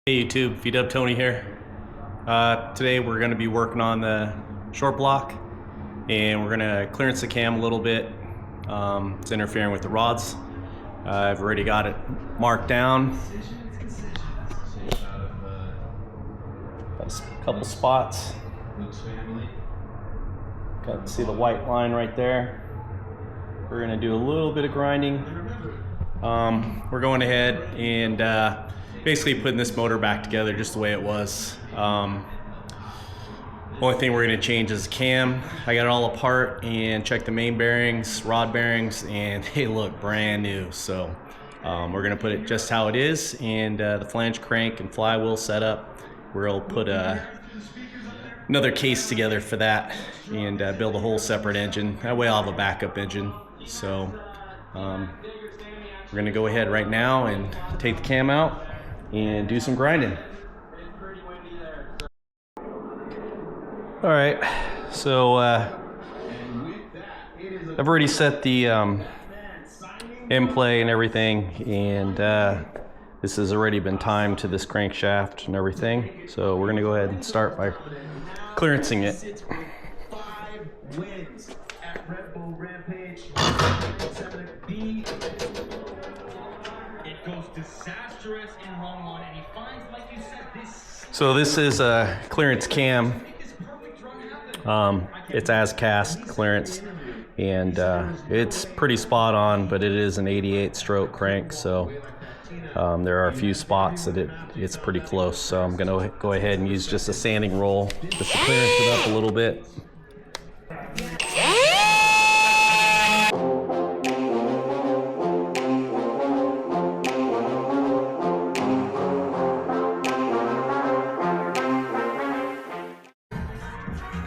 Hey YouTube, VW Tony here. Today we're going to be working on the Shortblock, and we're going to clearance the cam a little bit. It's interfering with the rods. I've already got it marked down. Got a couple spots. Got to see the white line right there. We're going to do a little bit of grinding. We're going ahead and basically putting this motor back together just the way it was. Only thing we're going to change is the cam. I got it all apart and checked the main bearings, rod bearings, and they look brand new. So we're going to put it just how it is, and the flange crank and flywheel setup, we'll put another case together for that and build a whole separate engine. That way I'll have a backup engine. So we're going to go ahead right now and take the cam out and do some grinding. All right, so I've already set the end play and everything, and this has already been timed to this crankshaft and everything. So we're gonna go ahead and start by clearancing it. So this is a clearance cam. It's as cast clearance, and it's pretty spot on, but it is an 88 stroke crank, so there are a few spots that it's pretty close. So I'm gonna go ahead and use just a sanding roll just to clearance it up a little bit.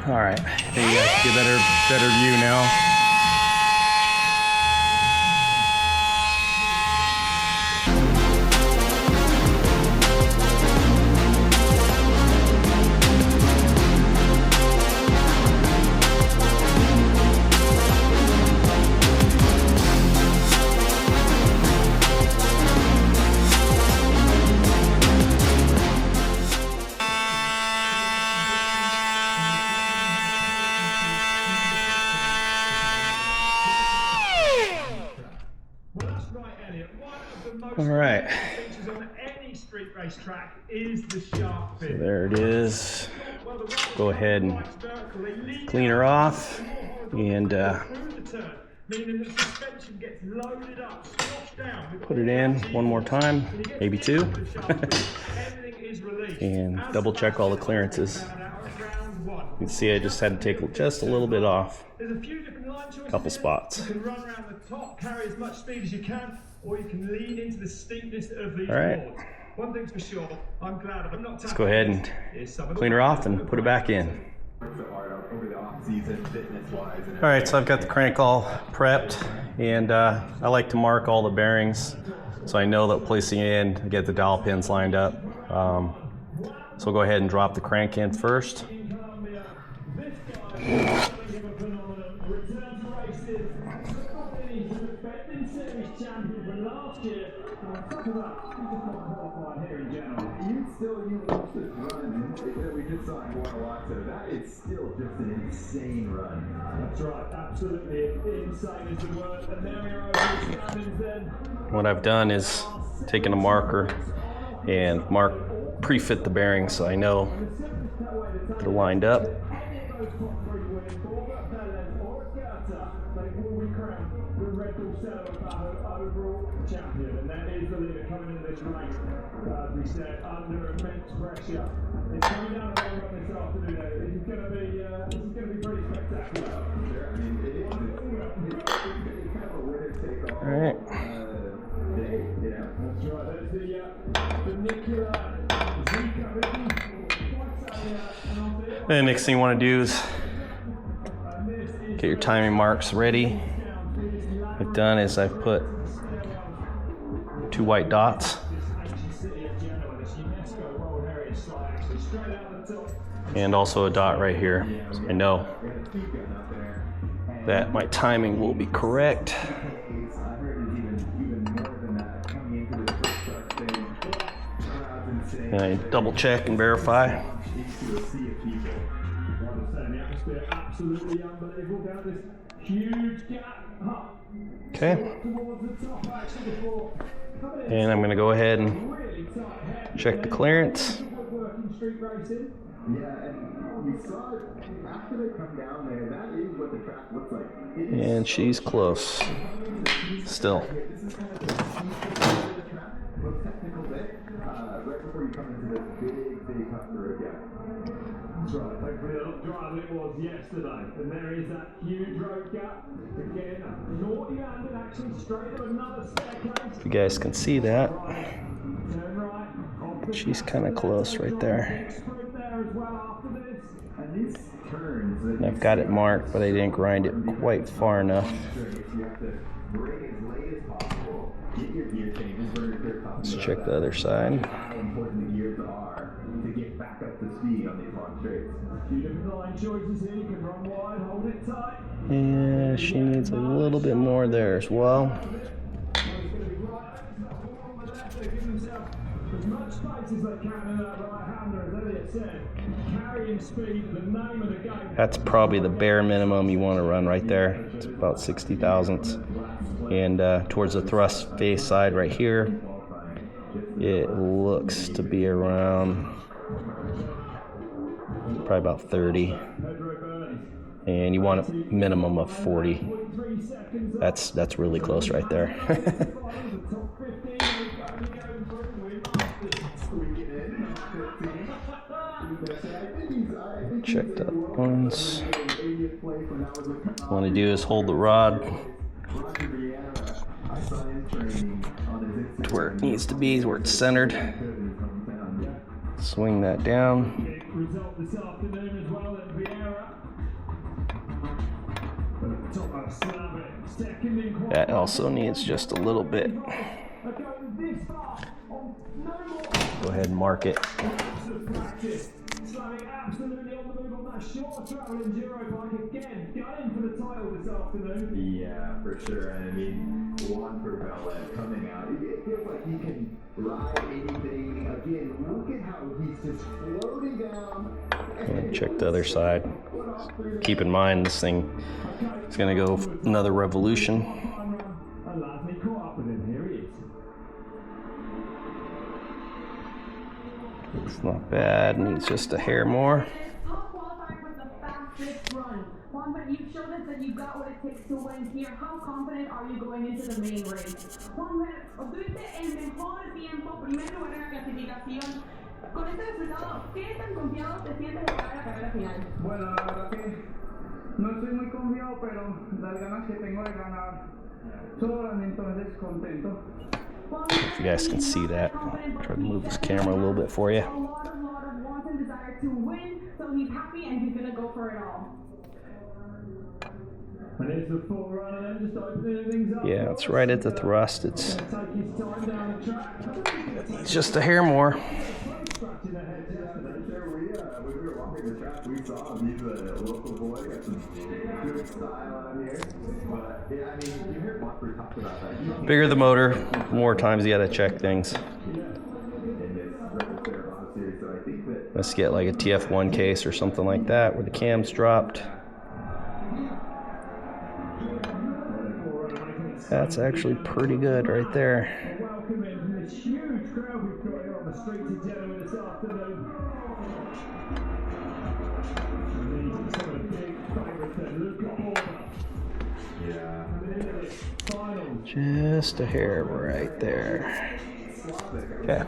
All right, there you guys get a better view now. All right, so there it is. Go ahead and clean her off and put it in one more time, maybe two, and double check all the clearances. You can see I just had to take just a little bit off, a couple spots. You can run around the top, carry as much speed as you can, or you can lean into the steepness of these boards. One thing's for sure, I'm glad I'm not. Let's go ahead and clean her off and put it back in. All right, so I've got the crank all prepped, and I like to mark all the bearings so I know that placing it in, I get the dowel pins lined up. So we'll go ahead and drop the crank in first. It's still just an insane run. That's right, absolutely insane is the word. And there we are over the standings then. What I've done is taken a marker and pre-fit the bearings so I know they're lined up. We said under immense pressure. It's coming down the run this afternoon. This is going to be pretty spectacular. All right. That's right. There's the Nicola Zika. The next thing you want to do is get your timing marks ready. What I've done is I've put 2 white dots and also a dot right here, so I know that my timing will be correct. And I double check and verify. into a sea of people. Like I say, the atmosphere absolutely unbelievable down this huge gap up Okay. towards the top actually before coming in. And I'm gonna go ahead and Really tight head. check the clearance. Woodworking street racing. Yeah, and you saw it after they come down there. That is what the track looks like. It is And she's close. Still. This is kind of the steep part of the track, most technical bit, right before you come into this big hustler again. That's right, hopefully a lot drier than it was yesterday. And there is that huge road gap. Again, naughty landing actually straight to another staircase. If you guys can see that, Turn right. Off the she's track. kind of close right there. Big sprint there as well after this. And these turns, And I've got it marked, but I didn't grind it quite far enough. you have to brake as late as possible. Get your gear changes, burn your gear top. Let's check the other side. How important the gears are to get back up to speed on these long straights. Few different line choices here. You can run wide, hold it tight. And she needs a little bit more there as well. He's going to be right on the left. They give themselves as much space as they can in that right-hander, as Elliot said. Carrying speed, the name of the game. That's probably the bare minimum you want to run right there. It's about 60 thousandths. And towards the thrust face side right here, it looks to be around probably about 30. And you want a minimum of 40. That's really close right there. Check the ones. What I want to do is hold the rod to where it needs to be, where it's centered. Swing that down. Result this afternoon as well at Vieira. Thomas Slavic, second in qualifying. That also needs just a little bit. Going this far on no more. Go ahead and mark it. Practice. Slavic absolutely on the move on that short travel enduro bike again. Gunning for the title this afternoon. Yeah, for sure. And I mean, Juan Pervella coming out. It feels like he can ride anything. Again, look at how he's just floating down. And check the other side. Keep in mind this thing is going to go another revolution. Alasny caught up with him. Here he is. It's not bad. Needs just a hair more. Top qualifier was the fastest run. Juan, but you've shown us that you've got what it takes to win here. How confident are you going into the main race? Juan, obtuviste el mejor tiempo, primer lugar en la clasificación. Con este resultado, ¿qué tan confiado te sientes de llegar a la carrera final? Bueno, la verdad que no estoy muy confiado, pero las ganas que tengo de ganar sobran, entonces contento. If you guys can see that, try to move this camera a little bit for you. A lot of wants and desire to win, so he's happy and he's gonna go for it all. And it's the full run and then just opening things up. Yeah, it's right at the thrust. It's Take his time down the track. just a hair more. Scratching ahead yesterday. When we were walking the track, we saw him. He's a local boy, got some good style out here. But yeah, I mean, you heard Watford talk about that. Bigger the motor, more times you gotta check things. In this record there on the series, so I think that Let's get like a TF1 case or something like that where the cam's dropped. That's actually pretty good right there. Welcome in from this huge crowd we've got here on the streets of Genoa this afternoon. And these are some of the big favourites that Luca Borda. yeah. And in the finals. Just a hair right there. Okay.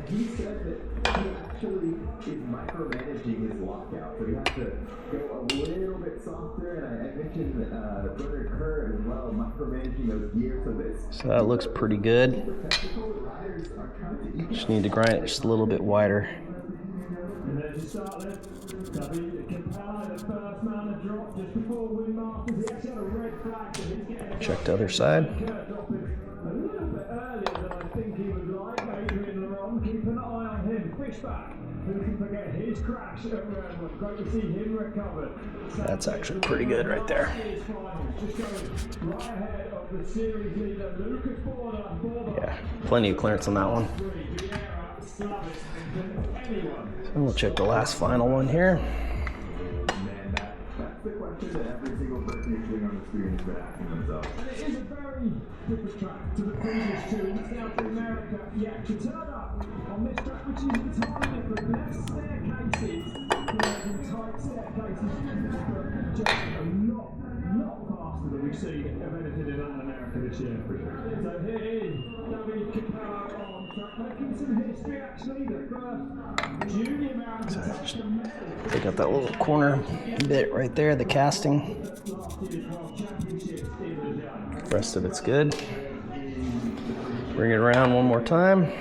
He said that he actually is micromanaging his lockout, so he has to go a little bit softer. And I mentioned Bernard Kerr as well, micromanaging those gears so this. So that looks pretty good. Technical riders are trying to eat. Just need to grind it just a little bit wider. And then to start there, David Capella, the first man to drop just before Win Masters. He actually had a red flag, so he's getting Check the other side. Kurt dropping a little bit earlier than I think he would like. Adrian Laron, keep an eye on him. Fishback, who can forget his crash at Redwood. Great to see him recovered. That's actually pretty good right there. Just going right ahead of the series leader, Lucas Borda. Yeah, plenty of clearance on that one. So we'll check the last final one here. Man, that's the question that every single person who's sitting on the screen has been asking themselves. And it is a very different track to the previous two. It's down to America. Yeah, to turn up on this track, which is entirely different. Less staircases, tight staircases, but just a lot faster than we've seen of anything in Latin America this year. So here is David Capello on track, making some history actually. The first junior man to touch the medal. They got that little corner bit right there, the casting. The rest of it's good. Bring it around one more time.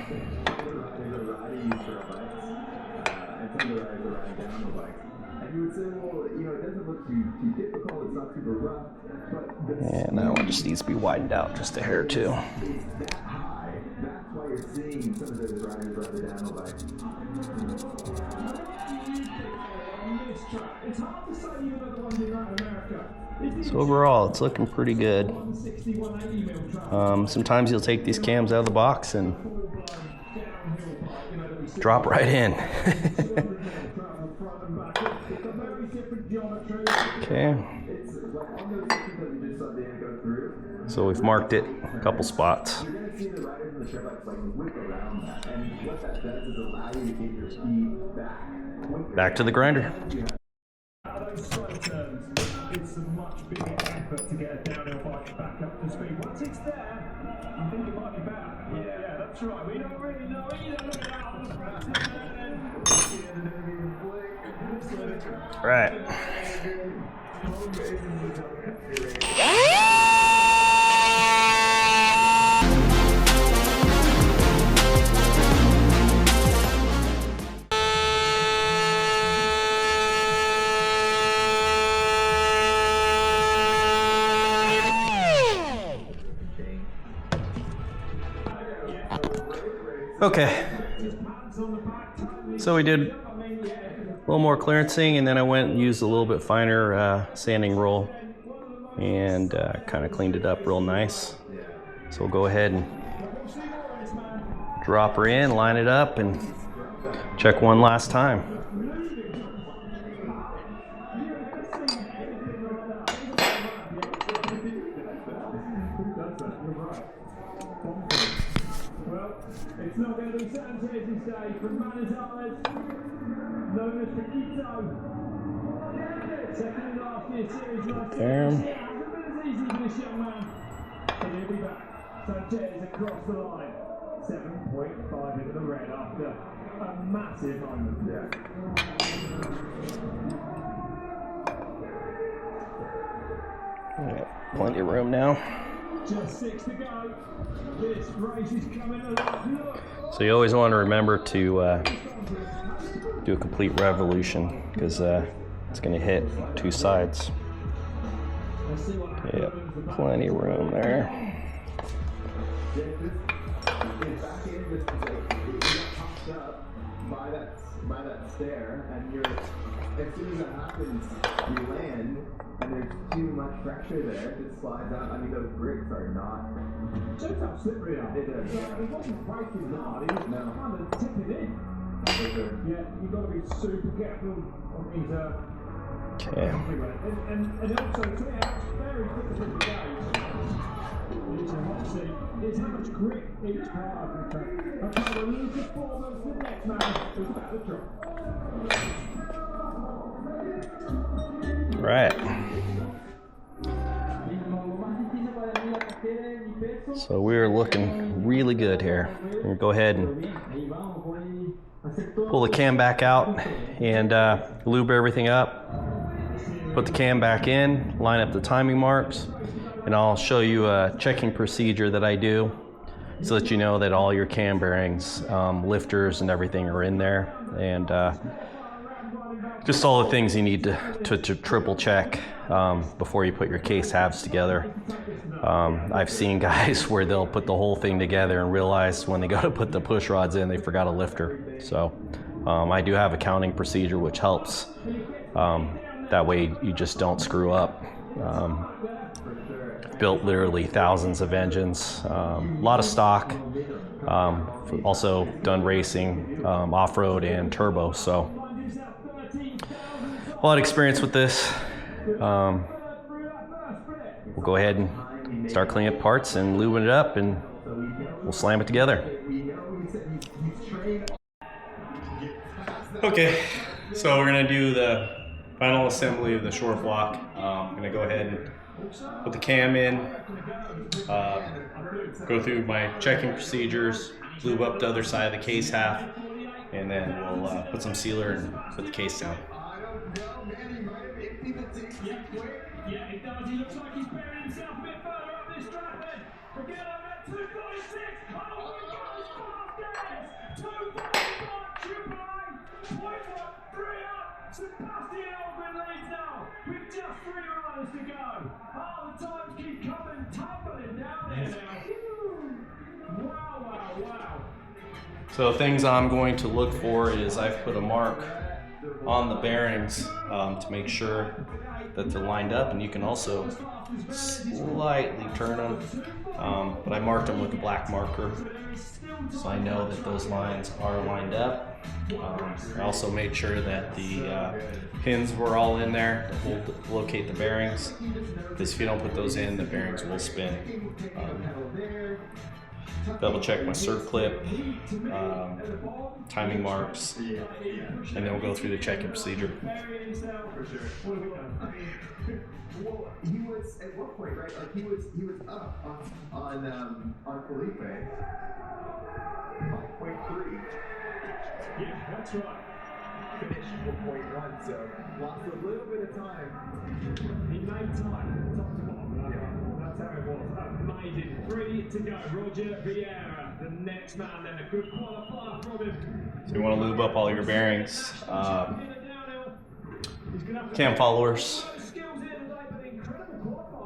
And that one just needs to be widened out just a hair too. That's why you're seeing some of those riders ride the downhill bikes. It's hard to say even though the ones in Latin America. So overall, it's looking pretty good. Sometimes you'll take these cams out of the box and drop right in. Okay. So we've marked it a couple spots. You're going to see the riders in the short bikes like whip around that, and what that does is allow you to get your speed back. Back to the grinder. Those slow turns, it's a much bigger effort to get a downhill bike back up to speed. Once it's there, I think it might be better. Yeah, that's right. We don't really know either. Right. Okay, so we did a little more clearancing, and then I went and used a little bit finer sanding roll and kind of cleaned it up real nice. So we'll go ahead and drop her in, line it up, and check one last time. It's not going to be Sanchez's day from Manizales, known as Paquito. Second in last year's series last year. It hasn't been as easy for this young man. But he'll be back. Sanchez across the line. 7.5 into the red after a massive moment. Plenty of room now. Just 6 to go. This race is coming alive. So you always want to remember to do a complete revolution, because it's going to hit two sides. Yep, plenty of room there. By that stair, and as soon as that happens, you land, and there's too much pressure there, it just slides out. I mean, those bricks are not. Shows how slippery they are. It does. It wasn't breaking hard, it was kind of tipping in. Yeah, you've got to be super careful on these. Okay. And also, to it, it's very difficult to gauge. It's a hot seat. It's how much grip each part of the track. Okay, we're losing performance for the next man. It's about the drop. Right. So we're looking really good here. We're gonna go ahead and pull the cam back out and lube everything up. Put the cam back in, line up the timing marks, and I'll show you a checking procedure that I do so that you know that all your cam bearings, lifters and everything are in there, and just all the things you need to triple check before you put your case halves together. I've seen guys where they'll put the whole thing together and realize when they go to put the push rods in, they forgot a lifter. So I do have a counting procedure which helps. That way you just don't screw up. built literally thousands of engines, a lot of stock. Also done racing, off-road and turbo, so a lot of experience with this. We'll go ahead and start cleaning up parts and lubing it up, and we'll slam it together. Okay, so we're gonna do the final assembly of the Shortblock. I'm gonna go ahead and put the cam in, go through my checking procedures, lube up the other side of the case half, and then we'll put some sealer and put the case down. Yeah, it does. He looks like he's burying himself a bit further up this track then. Forget about that 246. Oh my God, it's fast gas. 245 Triple A. 0.13 up. Sebastian Albin leads now with just 3 riders to go. Oh, the times keep coming tumbling down here now. Wow. So things I'm going to look for is I've put a mark on the bearings to make sure that they're lined up, and you can also slightly turn them, but I marked them with a black marker so I know that those lines are lined up. I also made sure that the pins were all in there to locate the bearings, because if you don't put those in, the bearings will spin. Double check my circ clip, timing marks, and then we'll go through the checking procedure. Well, he was at what point, right? Like he was up on Felipe. 5.3. Yeah, that's right. Finished 4.1, so lost a little bit of time. He made time, top to bottom. That's how it was. Amazing. 3 to go. Roger Vieira, the next man, then a good qualifier from him. So you want to lube up all your bearings, cam followers.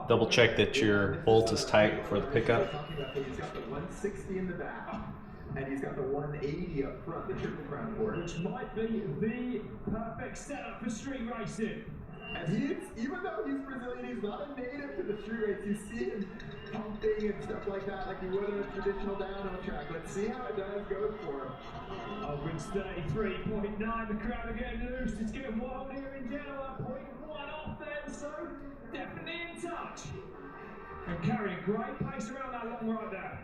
Double check that your bolt is tight for the pickup. He's got the 160 in the back, and he's got the 180 up front, the triple crown board. Which might be the perfect setup for street racing. And even though he's Brazilian, he's not a native to the street race. You see him pumping and stuff like that, like he would on a traditional downhill track. Let's see how it goes for him. Albin's 33.9. The crowd are getting loose. It's getting wild here in general. 0.1 off there, so definitely in touch. And carrying great pace around that long right there.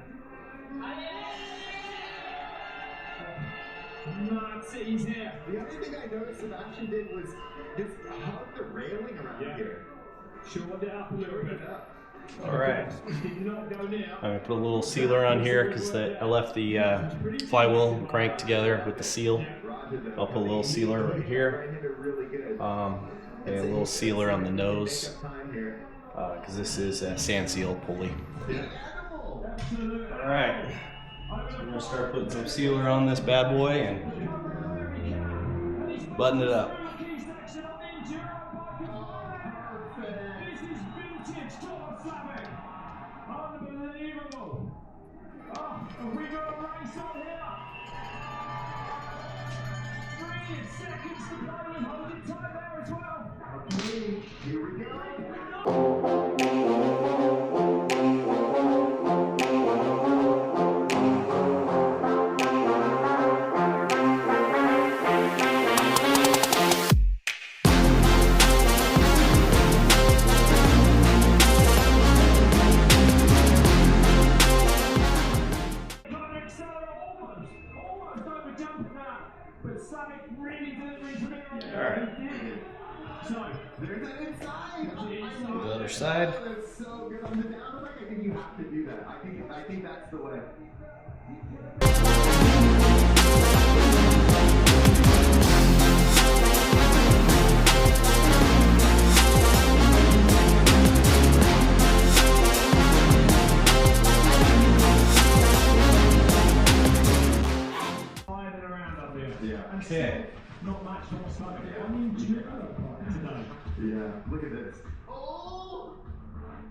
Nazis here. The only thing I noticed Sebastian did was just hug the railing around here. Shortened it up a little bit. Alright, Did not go near. I'm going to put a little sealer on here because I left the flywheel and crank together with the seal. I'll put a little sealer right here, and a little sealer on the nose, because this is a sand seal pulley. Alright, so we're going to start putting some sealer on this bad boy and button it up. Unbelievable. Oh, we got a race on here. 3 seconds to play with holding time there as well. Okay, here we go. There's that inside. The other side. That's so good on the down. I think you have to do that. I think that's the way. Okay. Not much more time. I mean, enduro part today. Yeah, look at this. Oh!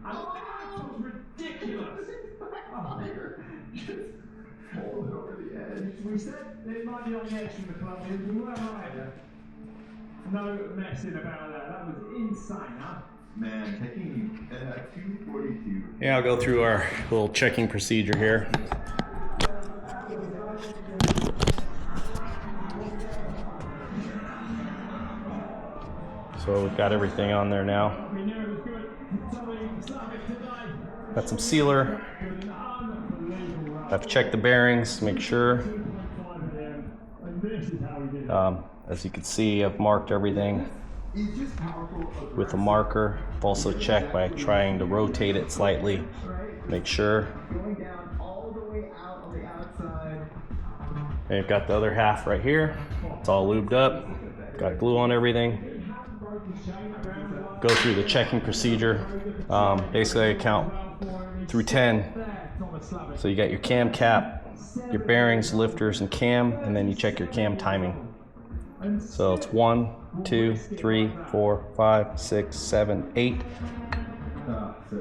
And that was ridiculous. Just falling over the edge. We said it might be on the edge from the club. We were right. No messing about that. That was insane, huh? Man, taking 242. Yeah, I'll go through our little checking procedure here. So we've got everything on there now. Got some sealer. Have to check the bearings, make sure. As you can see, I've marked everything with a marker. I've also checked by trying to rotate it slightly, make sure. Going down all the way out on the outside. And you've got the other half right here. It's all lubed up. Got glue on everything. Go through the checking procedure. Basically, I count through 10. So you got your cam cap, your bearings, lifters, and cam, and then you check your cam timing. So it's 1, 2, 3, 4, 5, 6, 7, 8.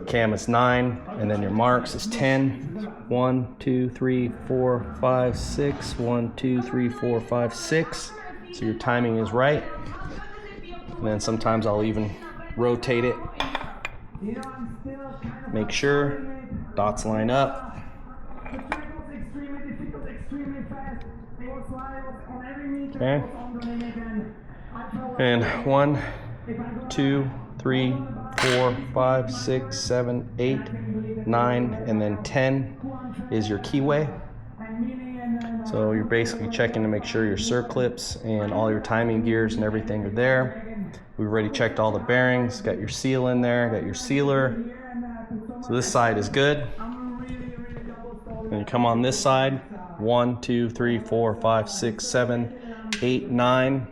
Cam is 9, and then your marks is 10. 1, 2, 3, 4, 5, 6. 1, 2, 3, 4, 5, 6. So your timing is right. And then sometimes I'll even rotate it. Make sure dots line up. Okay. And 1, 2, 3, 4, 5, 6, 7, 8, 9, and then 10 is your keyway. So you're basically checking to make sure your circlips and all your timing gears and everything are there. We've already checked all the bearings, got your seal in there, got your sealer. So this side is good. Then you come on this side, 1, 2, 3, 4, 5, 6, 7, 8, 9.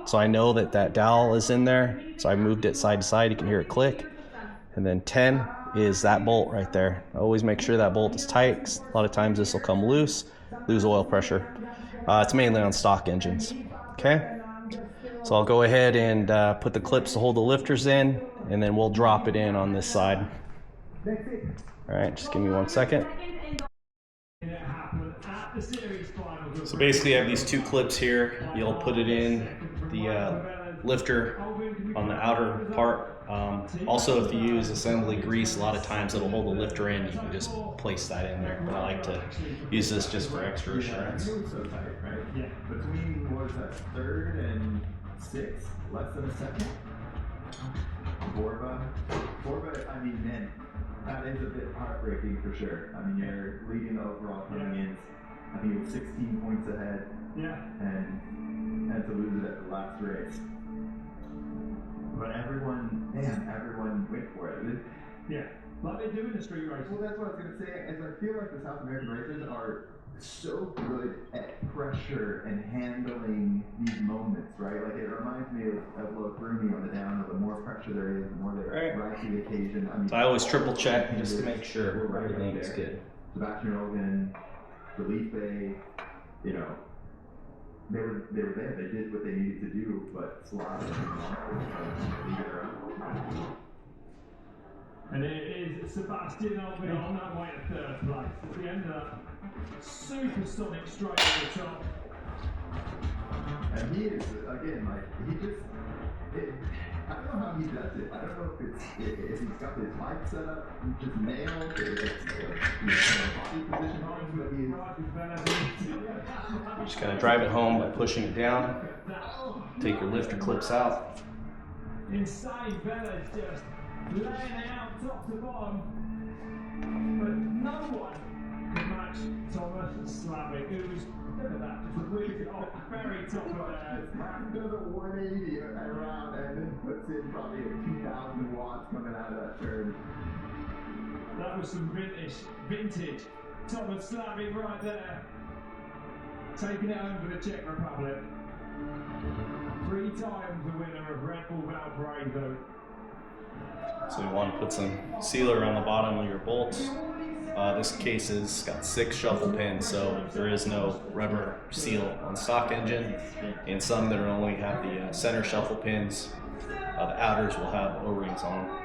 So I know that that dowel is in there. So I moved it side to side, you can hear it click. And then 10 is that bolt right there. Always make sure that bolt is tight, 'cause a lot of times this will come loose, lose oil pressure. It's mainly on stock engines, okay? So I'll go ahead and put the clips to hold the lifters in, and then we'll drop it in on this side. All right, just give me 1 second. So basically I have these 2 clips here. You'll put it in the lifter on the outer part. Also, if you use assembly grease, a lot of times it'll hold the lifter in. You can just place that in there. But I like to use this just for extra assurance. So tight, right? Yeah. Between, what is that, 3rd and 6th? Less than a second? Borba, I mean, man, that is a bit heartbreaking for sure. I mean, you're leading the overall coming in. I think it was 16 points ahead. Yeah. And had to lose it at the last race. But everyone went for it. Yeah, like they do in the street races. Well, that's what I was going to say, is I feel like the South American racers are so good at pressure and handling these moments, right? Like it reminds me of Lo Bruni on the downhill. The more pressure there is, the more they rise to the occasion. I mean, So I always triple check just to make sure right everything is good. Sebastian Ogan, Felipe, you know, they were there. They did what they needed to do, but Slav leave it around. And it is Sebastian Ogan on that way to 3rd place. At the end of that supersonic straight to the top. And he is, again, like, he just, I don't know how he does it. I don't know if he's got his mic set up, just nailed, or it's, body position on, but he is. You just gotta drive it home by pushing it down. Take your lifter clips out. Insane Bella's just laying out top to bottom. But no one can match Thomas Slavic, who's, look at that, just whipped off very top of there. Does a 180 around and then puts in probably a 2,000 watts coming out of that turn. That was some vintage Thomas Slavic right there. Taking it home for the Czech Republic. 3 times the winner of Red Bull Valparaiso. So you want to put some sealer on the bottom of your bolts. This case has got 6 shuffle pins, so there is no rubber seal on stock engine. And some that only have the center shuffle pins, the outers will have O-rings on them.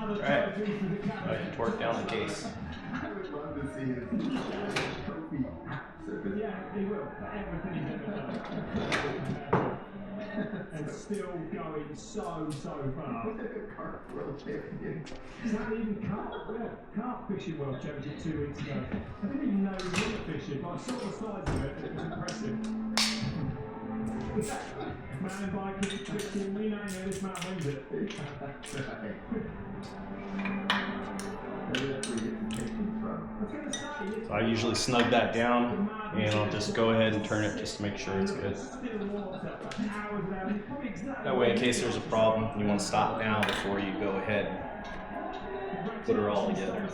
Alright, go ahead and torque down the case. I would love to see his trophy surface. Yeah, he will. Everything he's ever done. And still going so far. Carp world champion. Is that even carp? Yeah, carp fishing world championship 2 weeks ago. I didn't even know he was in the fishing, but I saw the size of it and it was impressive. Man biking, fishing, we know this man wins it. Maybe that's where you get the pictures from. I was going to say, So I usually snug that down, and I'll just go ahead and turn it just to make sure it's good. still water, hours now, he's probably exactly That way, in case there's a problem, you want to stop now before you go ahead and put her all together.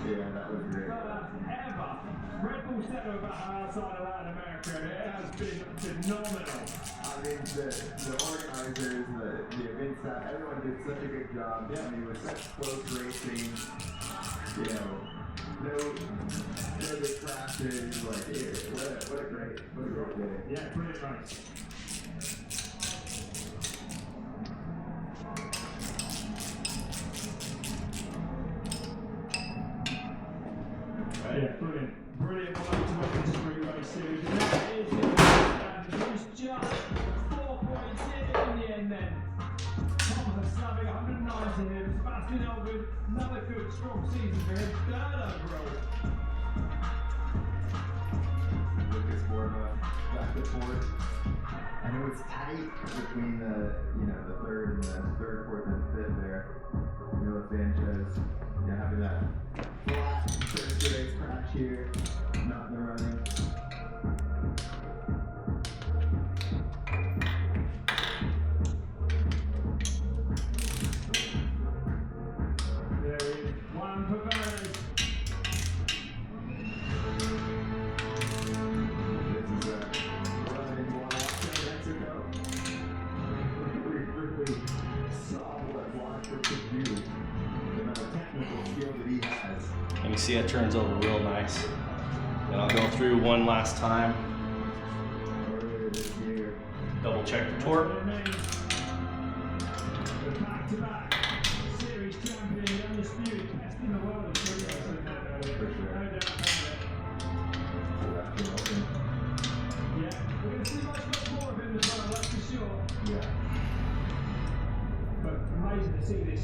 Yeah, that was great. Ever. Red Bull said about outside of Latin America, it has been phenomenal. I mean, the organizers, the event staff, everyone did such a good job. I mean, with such close racing, you know, no big crashes, like, what a great day. Yeah, brilliant race. Yeah, brilliant. Brilliant way to win the street race series. And that is it. And it was just 4 points in the end then. Thomas Slavic, 190 him. Sebastian Elwood, another good strong season for him. Third overall. Lucas more of a back and forth. And it was tight between the third, fourth, and fifth there. Sanchez, having that flat first race crash here, not in the running. There he is. One for Berners. This is a running one off to Mexico. Really saw what Watford could do. The amount of technical skill that he has. And you see it turns over real nice. Then I'll go through one last time, Earlier this year. double check the torque. The back-to-back series champion, the undisputed best in the world of street racing. For sure. No doubt about it. So that's been open. Yeah, we're going to see much more of him as well, that's for sure. Yeah. But amazing to see this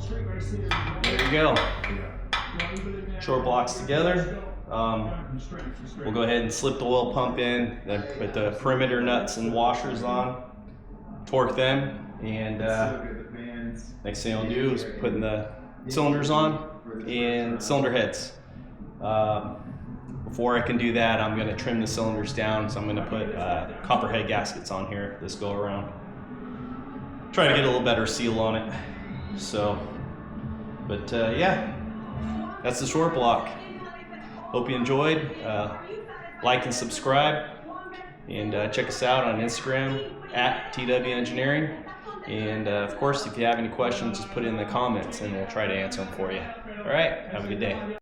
street race series. There you go. Yeah. Short blocks together. We'll go ahead and slip the oil pump in, then put the perimeter nuts and washers on, torque them, and next thing I'll do is putting the cylinders on and cylinder heads. Before I can do that, I'm going to trim the cylinders down, so I'm going to put copper head gaskets on here this go around. Try to get a little better seal on it. So, but yeah, that's the short block. Hope you enjoyed. Like and subscribe, and check us out on Instagram at TW Engineering. And of course, if you have any questions, just put it in the comments and we'll try to answer them for you. All right, have a good day.